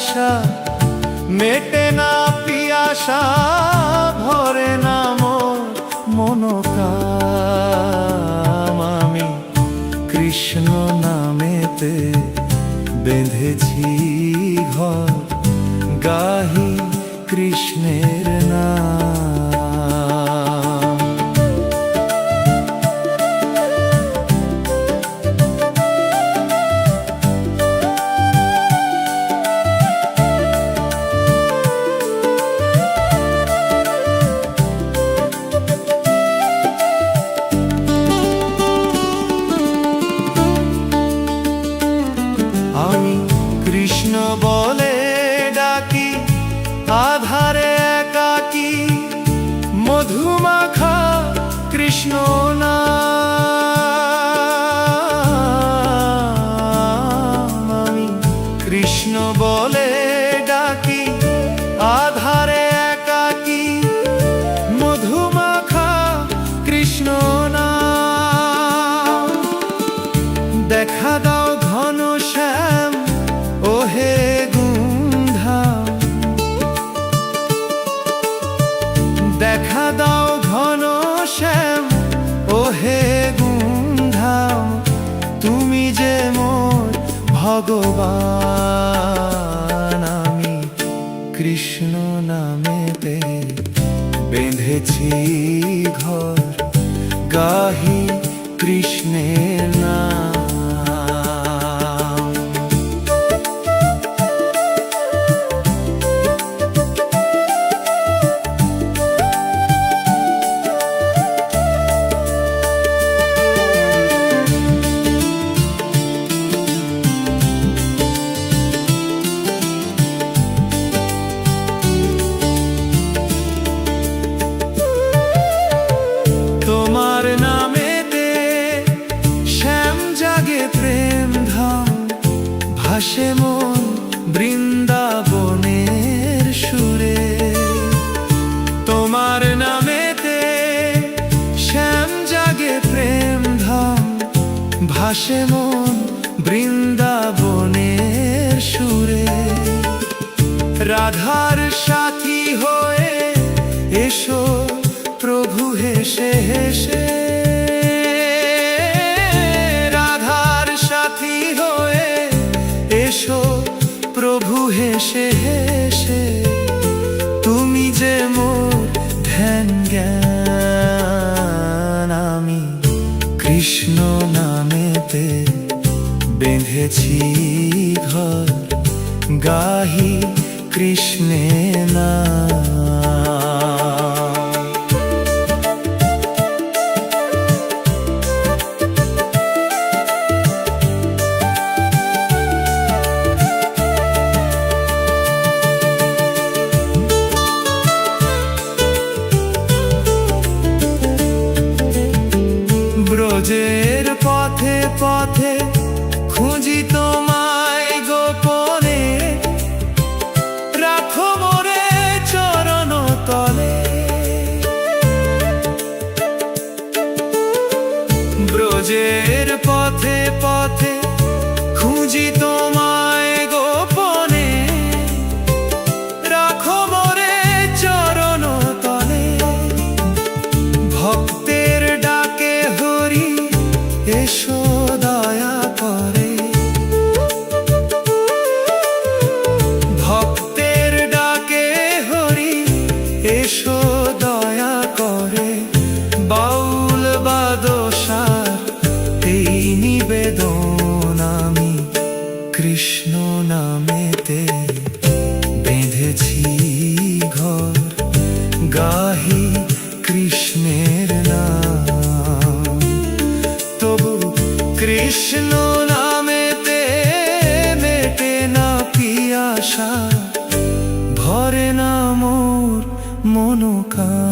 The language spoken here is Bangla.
আশা, মেটে না পিয়াসা, ভরে না মোর মনোকাম। আমি কৃষ্ণ নামেতে বেঁধেছি ঘর, গাহি কৃষ্ণের নাম। আমি কৃষ্ণ বলে ডাকি, আধারে একাকী, মধুমাখা কৃষ্ণ নাম। আমি কৃষ্ণ বলে ডাকি, আধারে একাকী, মধুমাখা কৃষ্ণ নাম। দেখা দাও ঘন শ্যাম ওহে গুন্ধাম, দেখা দাও ঘন শ্যাম ওহে গুন্ধাম। তুমি যে মোর ভগবান, আমি কৃষ্ণ নামেতে বেঁধেছি ঘর, গাহি কৃষ্ণের নাম। তোমার নামেতে শ্যাম জাগে প্রেম ধাম, ভাসে মন বৃন্দাবনের সুরে। তোমার নামেতে শ্যাম জাগে প্রেম ধাম, ভাসে মন বৃন্দাবনের সুরে। রাধার সাথী হয়ে এসো প্রভু হেসে হেসে, রাধার সাথী হয়ে এসো প্রভু হেসে হেসে। তুমি যে মোর ধ্যান জ্ঞান, আমি কৃষ্ণ নামেতে বেঁধেছি ঘর, গাহি কৃষ্ণের নাম। ব্রজের পথে পথে খুঁজি তোমায় গোপনে, রাখো মোরে চরণ তলে। ব্রজের পথে পথে খুঁজি তোমায় গোপনে, রাখো মোরে চরণ তলে। ভক্তের ডাকে হরি এসো দয়া করে, ভক্তের ডাকে হরি এসো দয়া করে। বাউল বাদশার এই নিবেদন, আমি কৃষ্ণ নামেতে বেঁধেছি ঘর, গাহি কৃষ্ণের নাম। তবু কৃষ্ণ নামেতে মেটে না পিয়াসা, ভরে না মোর মনোকাম।